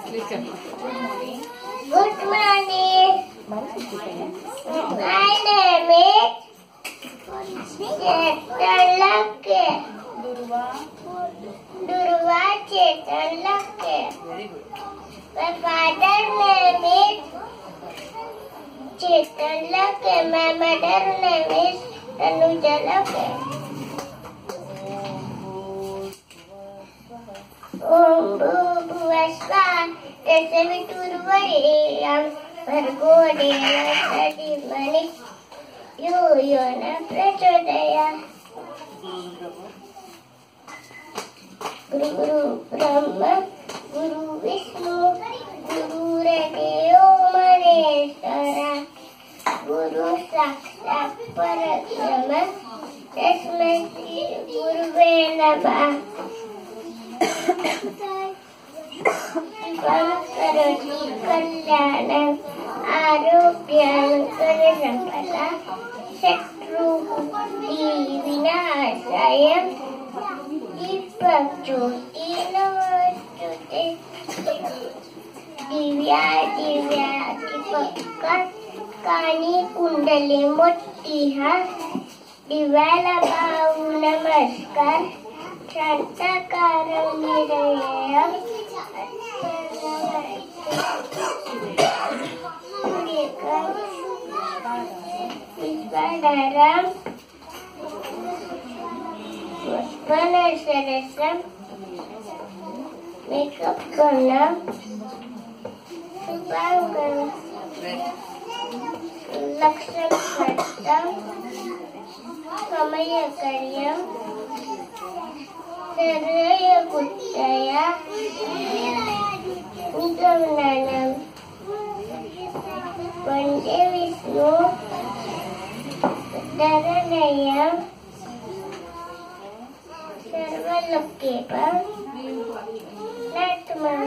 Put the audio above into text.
Good morning. My name is Chetalake. Durva Chetalake. My father name is Chetalake. My mother name is Tanujalake. Om Bhuvasvaha Tasavitурvarenyam Bhargo Devasya Dhimani Yo Yona Prachodayat. Guru Brahma Guru Vishnu Guru Devo Maheshwara Guru Sakshat Parabrahma Tasmai Shri Gurave Namah. Karoti Kalyanam Arogyam Karnapala Shatru Vinashayam Deepak Jyoti Namostute Divya Deepakar Kani Kundali Mottihar Divalabhavu Namaskar Shantakaram Nirayam Vishwadaram Pushpanasarasam Mekapanam Subhangaram Laksham Khartam Kamayakaryam Saraya Kuttaya Udavananam Vande Vishnu Dharanayam Sarvalokepam Natmam